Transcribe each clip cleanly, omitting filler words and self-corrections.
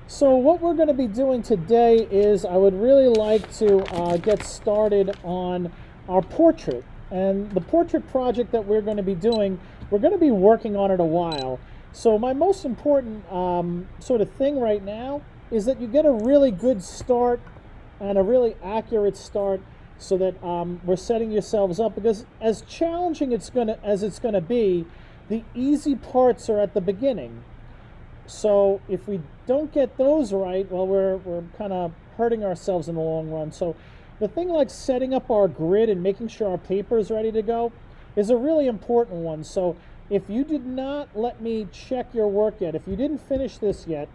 So what we're going to be doing today is I would really like to get started on our portrait. And the portrait project that we're going to be doing, we're going to be working on it a while. So my most important sort of thing right now is that you get a really good start and a really accurate start so that we're setting yourselves up, because as challenging as it's going to be, the easy parts are at the beginning. So if we don't get those right, well, we're kind of hurting ourselves in the long run. So the thing like setting up our grid and making sure our paper is ready to go is a really important one. So if you did not let me check your work yet, if you didn't finish this yet,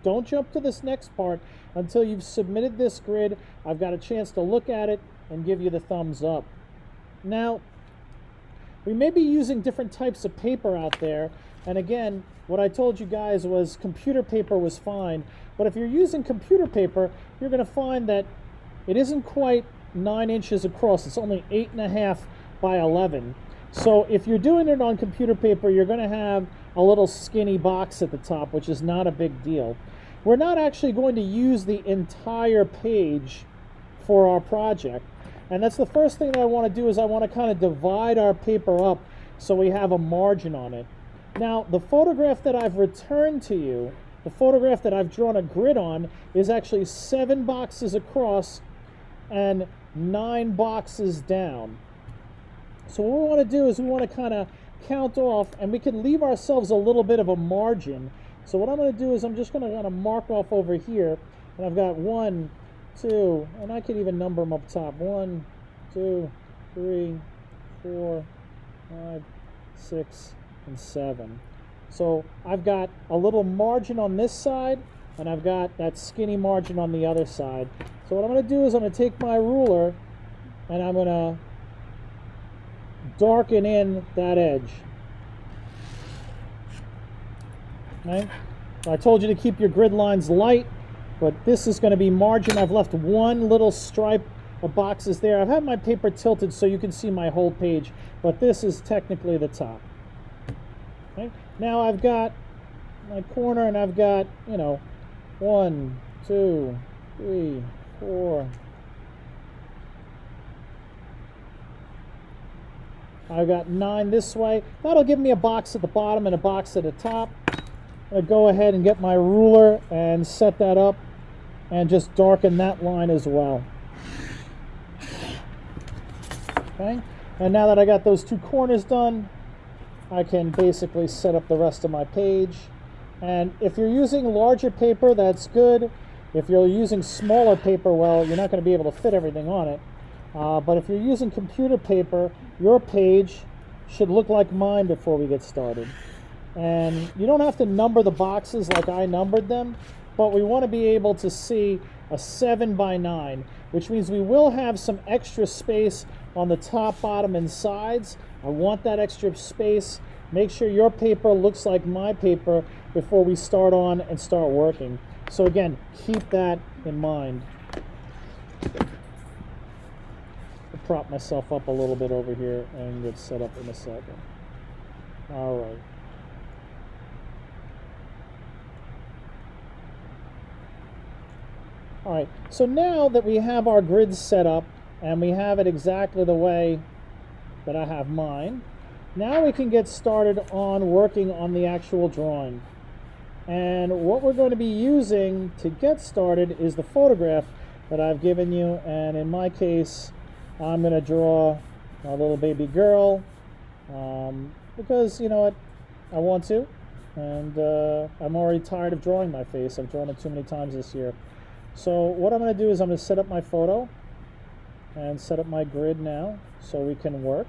don't jump to this next part until you've submitted this grid. I've got a chance to look at it and give you the thumbs up. Now, we may be using different types of paper out there. And again, what I told you guys was computer paper was fine. But if you're using computer paper, you're going to find that it isn't quite 9 inches across. It's only 8.5 by 11. So if you're doing it on computer paper, you're going to have a little skinny box at the top, which is not a big deal. We're not actually going to use the entire page for our project. And that's the first thing that I want to do, is I want to kind of divide our paper up so we have a margin on it. Now, the photograph that I've returned to you, the photograph that I've drawn a grid on, is actually 7 boxes across and 9 boxes down. So what we want to do is we want to kind of count off, and we can leave ourselves a little bit of a margin. So what I'm going to do is I'm just going to kind of mark off over here, and I've got 1, 2, and I could even number them up top. 1, 2, 3, 4, 5, 6, and 7. So I've got a little margin on this side, and I've got that skinny margin on the other side. So what I'm going to do is I'm going to take my ruler and I'm going to darken in that edge. Okay? I told you to keep your grid lines light, but this is going to be margin. I've left one little stripe of boxes there. I've had my paper tilted so you can see my whole page, but this is technically the top. Okay? Now I've got my corner, and I've got, 1, 2, 3, 4. I've got 9 this way. That'll give me a box at the bottom and a box at the top. I'll go ahead and get my ruler and set that up and just darken that line as well. Okay, and now that I got those 2 corners done, I can basically set up the rest of my page. And if you're using larger paper, that's good. If you're using smaller paper, well, you're not going to be able to fit everything on it. But if you're using computer paper, your page should look like mine before we get started. And you don't have to number the boxes like I numbered them, but we want to be able to see a 7 by 9, which means we will have some extra space on the top, bottom, and sides. I want that extra space. Make sure your paper looks like my paper before we start on and start working. So again, keep that in mind. I'll prop myself up a little bit over here and get set up in a second. All right. All right, so now that we have our grid set up and we have it exactly the way that I have mine, now we can get started on working on the actual drawing. And what we're going to be using to get started is the photograph that I've given you. And in my case, I'm going to draw a little baby girl because, you know what, I want to. And I'm already tired of drawing my face. I've drawn it too many times this year. So what I'm going to do is I'm going to set up my photo and set up my grid now so we can work.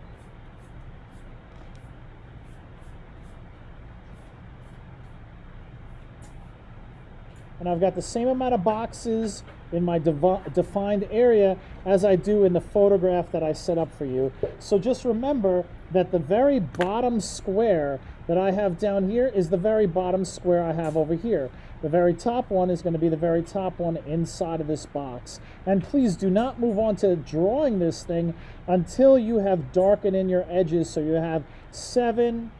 And I've got the same amount of boxes in my defined area as I do in the photograph that I set up for you. So just remember that the very bottom square that I have down here is the very bottom square I have over here. The very top one is going to be the very top one inside of this box. And please do not move on to drawing this thing until you have darkened in your edges so you have 7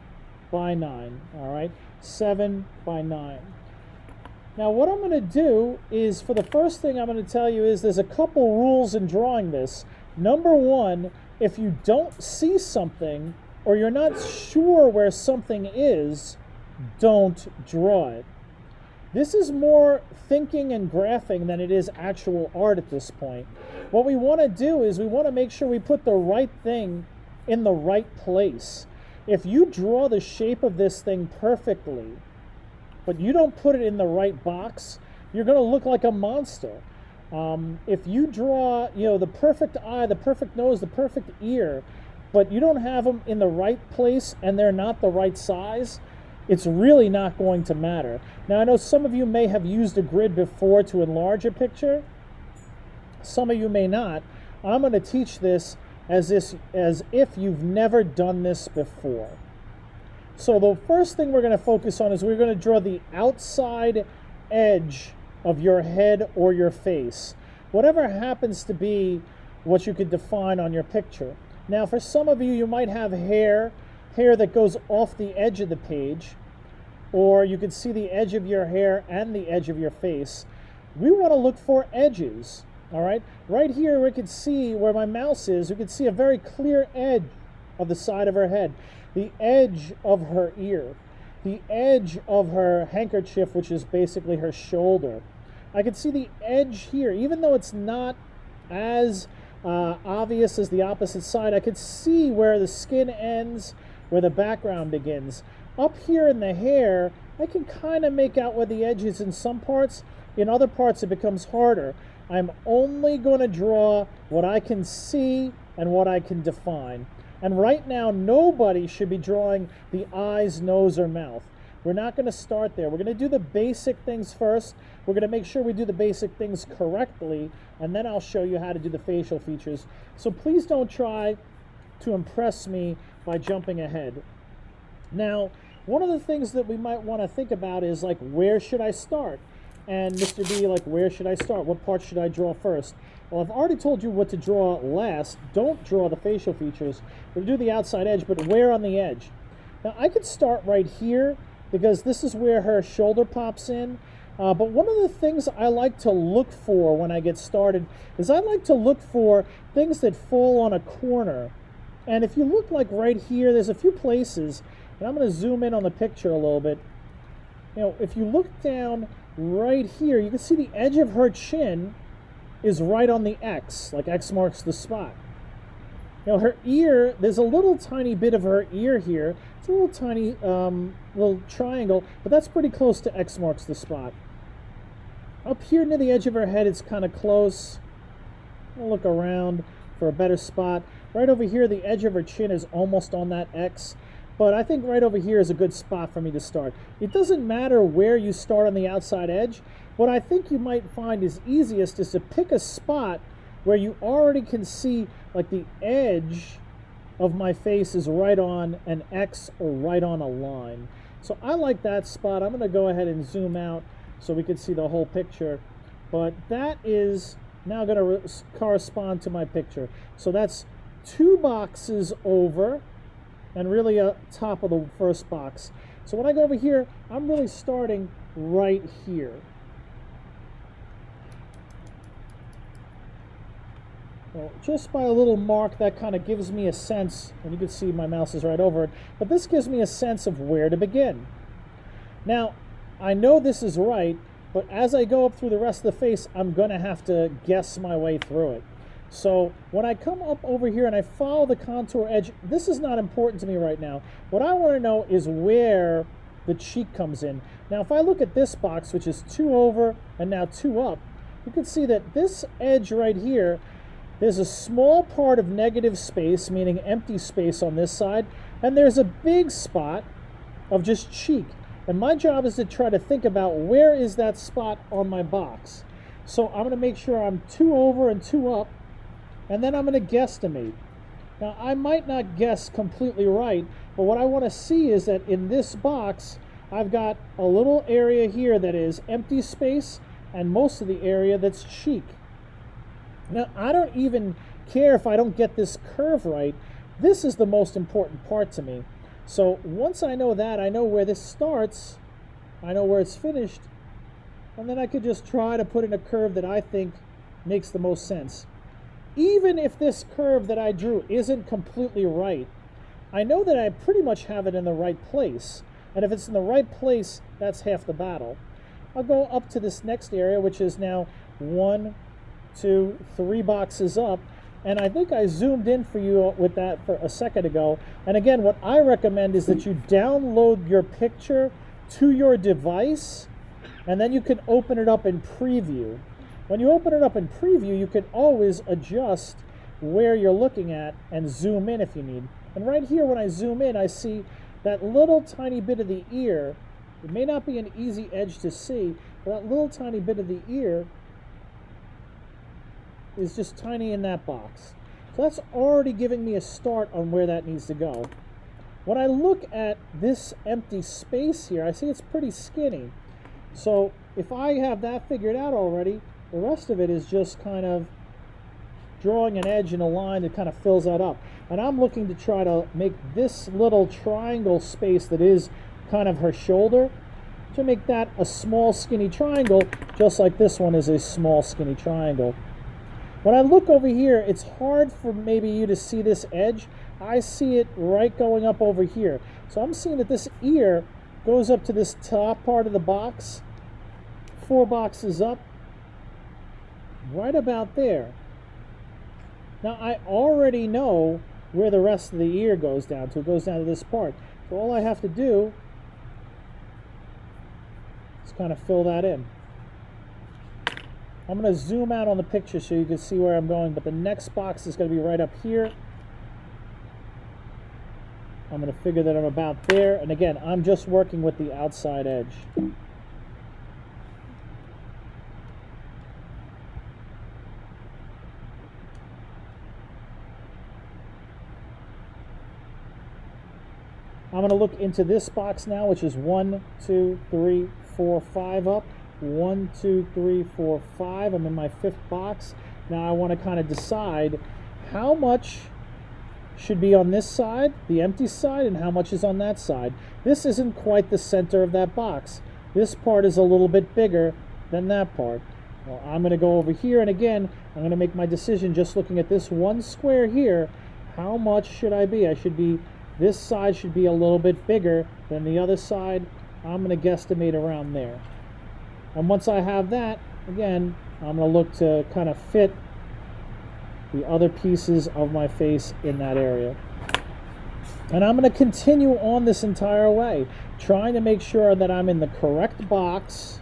by 9. All right, 7 by 9. Now what I'm going to do is, for the first thing I'm going to tell you is there's a couple rules in drawing this. Number one, if you don't see something or you're not sure where something is, don't draw it. This is more thinking and graphing than it is actual art at this point. What we want to do is we want to make sure we put the right thing in the right place. If you draw the shape of this thing perfectly, but you don't put it in the right box, you're going to look like a monster. If you draw, the perfect eye, the perfect nose, the perfect ear, but you don't have them in the right place and they're not the right size, it's really not going to matter. Now, I know some of you may have used a grid before to enlarge a picture. Some of you may not. I'm going to teach this as if you've never done this before. So the first thing we're going to focus on is we're going to draw the outside edge of your head or your face, whatever happens to be what you could define on your picture. Now, for some of you, you might have hair that goes off the edge of the page, or you could see the edge of your hair and the edge of your face. We want to look for edges, all right? Right here, we could see where my mouse is, we could see a very clear edge of the side of her head, the edge of her ear, the edge of her handkerchief, which is basically her shoulder. I could see the edge here, even though it's not as obvious as the opposite side. I could see where the skin ends, where the background begins. Up here in the hair, I can kind of make out where the edge is in some parts. In other parts, it becomes harder. I'm only going to draw what I can see and what I can define. And right now, nobody should be drawing the eyes, nose, or mouth. We're not going to start there. We're going to do the basic things first. We're going to make sure we do the basic things correctly, and then I'll show you how to do the facial features. So please don't try to impress me by jumping ahead. Now, one of the things that we might want to think about is, like, where should I start? And Mr. B, like, where should I start? What part should I draw first? Well, I've already told you what to draw last. Don't draw the facial features. We'll do the outside edge, but where on the edge? Now, I could start right here because this is where her shoulder pops in. But one of the things I like to look for when I get started is I like to look for things that fall on a corner. And if you look, like, right here, there's a few places, and I'm going to zoom in on the picture a little bit. If you look down right here, you can see the edge of her chin is right on the X, like X marks the spot. Her ear, there's a little tiny bit of her ear here. It's a little tiny little triangle, but that's pretty close to X marks the spot. Up here near the edge of her head, it's kind of close. I'll look around for a better spot. Right over here, the edge of her chin is almost on that X. But I think right over here is a good spot for me to start. It doesn't matter where you start on the outside edge. What I think you might find is easiest is to pick a spot where you already can see, like, the edge of my face is right on an X or right on a line. So I like that spot. I'm going to go ahead and zoom out so we can see the whole picture. But that is now going to correspond to my picture. So that's 2 boxes over, and really top of the first box. So when I go over here, I'm really starting right here. Well, just by a little mark, that kind of gives me a sense, and you can see my mouse is right over it, but this gives me a sense of where to begin. Now, I know this is right, but as I go up through the rest of the face, I'm going to have to guess my way through it. So when I come up over here and I follow the contour edge, this is not important to me right now. What I want to know is where the cheek comes in. Now, if I look at this box, which is 2 over and now 2 up, you can see that this edge right here, there's a small part of negative space, meaning empty space on this side, and there's a big spot of just cheek. And my job is to try to think about where is that spot on my box. So I'm going to make sure I'm 2 over and 2 up, and then I'm going to guesstimate. Now, I might not guess completely right, but what I want to see is that in this box, I've got a little area here that is empty space, and most of the area that's cheek. Now, I don't even care if I don't get this curve right. This is the most important part to me. So once I know that, I know where this starts, I know where it's finished, and then I could just try to put in a curve that I think makes the most sense. Even if this curve that I drew isn't completely right, I know that I pretty much have it in the right place. And if it's in the right place, that's half the battle. I'll go up to this next area, which is now 1, 2, 3 boxes up. And I think I zoomed in for you with that for a second ago. And again, what I recommend is that you download your picture to your device, and then you can open it up in preview. When you open it up in preview, you can always adjust where you're looking at and zoom in if you need. And right here, when I zoom in, I see that little tiny bit of the ear. It may not be an easy edge to see, but that little tiny bit of the ear is just tiny in that box. So that's already giving me a start on where that needs to go. When I look at this empty space here, I see it's pretty skinny. So if I have that figured out already, the rest of it is just kind of drawing an edge and a line that kind of fills that up. And I'm looking to try to make this little triangle space that is kind of her shoulder, to make that a small skinny triangle, just like this one is a small skinny triangle. When I look over here, it's hard for maybe you to see this edge. I see it right going up over here. So I'm seeing that this ear goes up to this top part of the box, 4 boxes up, right about there. Now I already know where the rest of the ear goes down to. It goes down to this part. So all I have to do is kind of fill that in. I'm going to zoom out on the picture so you can see where I'm going, but the next box is going to be right up here. I'm going to figure that I'm about there. And again, I'm just working with the outside edge. I'm going to look into this box now, which is 1, 2, 3, 4, 5 up. 1, 2, 3, 4, 5. I'm in my 5th box. Now I want to kind of decide how much should be on this side, the empty side, and how much is on that side. This isn't quite the center of that box. This part is a little bit bigger than that part. Well, I'm going to go over here, and again, I'm going to make my decision just looking at this one square here. How much should I be? This side should be a little bit bigger than the other side. I'm going to guesstimate around there. And once I have that, again, I'm going to look to kind of fit the other pieces of my face in that area. And I'm going to continue on this entire way, trying to make sure that I'm in the correct box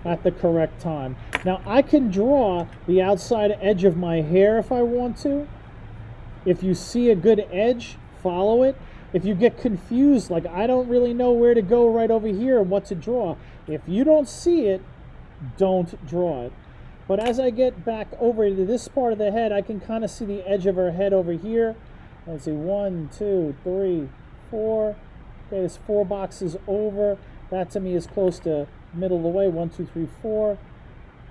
at the correct time. Now, I can draw the outside edge of my hair if I want to. If you see a good edge, follow it. If you get confused, like I don't really know where to go right over here and what to draw, if you don't see it, don't draw it. But as I get back over to this part of the head, I can kind of see the edge of her head over here. Let's see, 1, 2, 3, 4. Okay, there's 4 boxes over. That to me is close to middle of the way. 1, 2, 3, 4.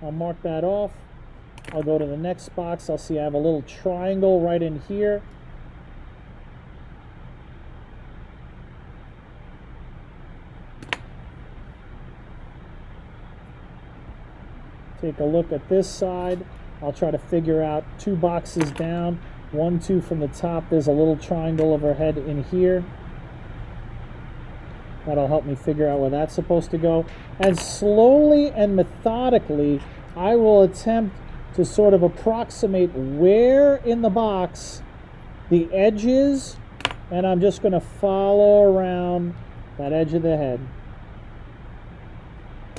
I'll mark that off. I'll go to the next box. I'll see I have a little triangle right in here. Take a look at this side. I'll try to figure out 2 boxes down. 1, 2 from the top. There's a little triangle of her head in here. That'll help me figure out where that's supposed to go. And slowly and methodically, I will attempt to sort of approximate where in the box the edge is, and I'm just going to follow around that edge of the head.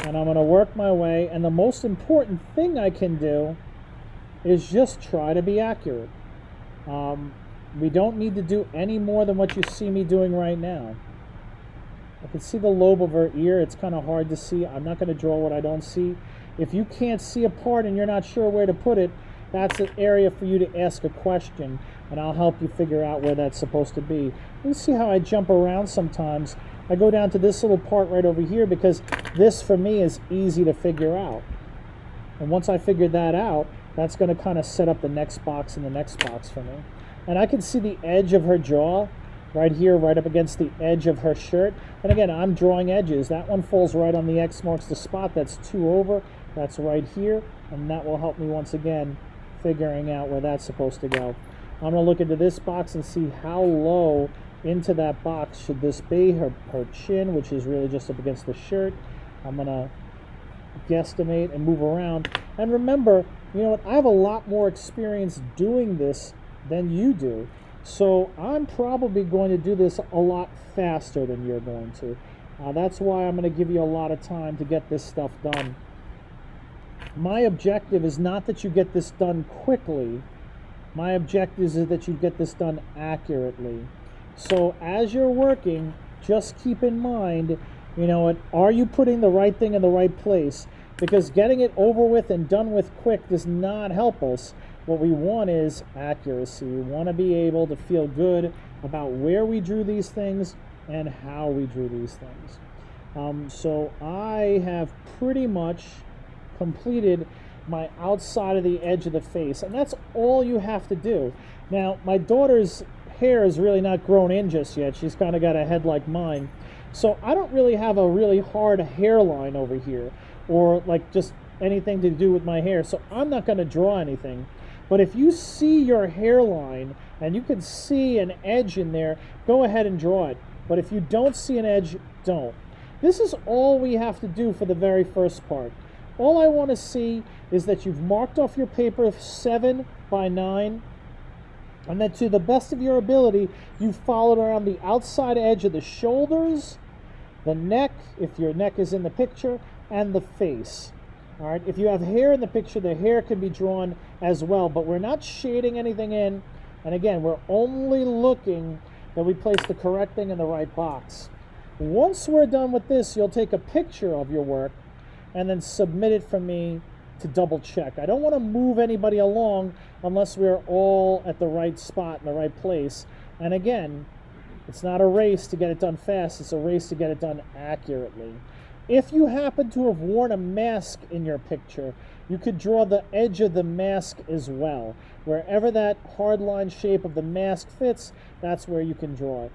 And I'm going to work my way, and the most important thing I can do is just try to be accurate. We don't need to do any more than what you see me doing right now. I can see the lobe of her ear. It's kind of hard to see. I'm not going to draw what I don't see. If you can't see a part and you're not sure where to put it, that's an area for you to ask a question, and I'll help you figure out where that's supposed to be. You see how I jump around sometimes. I go down to this little part right over here because this for me is easy to figure out. And once I figure that out, that's going to kind of set up the next box and the next box for me. And I can see the edge of her jaw. right here, right up against the edge of her shirt. And again, I'm drawing edges. That one falls right on the X marks the spot. That's 2 over. That's right here. And that will help me once again figuring out where that's supposed to go. I'm going to look into this box and see how low into that box should this be. Her chin, which is really just up against the shirt. I'm going to guesstimate and move around. And remember, you know what, I have a lot more experience doing this than you do. So I'm probably going to do this a lot faster than you're going to. That's why I'm going to give you a lot of time to get this stuff done. My objective is not that you get this done quickly. My objective is that you get this done accurately. So as you're working, just keep in mind, you know what, are you putting the right thing in the right place? Because getting it over with and done with quick does not help us. What we want is accuracy. We want to be able to feel good about where we drew these things and how we drew these things. So I have pretty much completed my outside of the edge of the face, and that's all you have to do. Now, my daughter's hair is really not grown in just yet. She's kind of got a head like mine. So I don't really have a really hard hairline over here, or like just anything to do with my hair. So I'm not going to draw anything. But if you see your hairline and you can see an edge in there, go ahead and draw it. But if you don't see an edge, don't. This is all we have to do for the very first part. All I want to see is that you've marked off your paper 7 by 9, and that to the best of your ability, you've followed around the outside edge of the shoulders, the neck, if your neck is in the picture, and the face. All right, if you have hair in the picture, the hair can be drawn as well, but we're not shading anything in. And again, we're only looking that we place the correct thing in the right box. Once we're done with this, you'll take a picture of your work and then submit it for me to double check. I don't want to move anybody along unless we're all at the right spot in the right place. And again, it's not a race to get it done fast, it's a race to get it done accurately. If you happen to have worn a mask in your picture, you could draw the edge of the mask as well. Wherever that hard line shape of the mask fits, that's where you can draw it.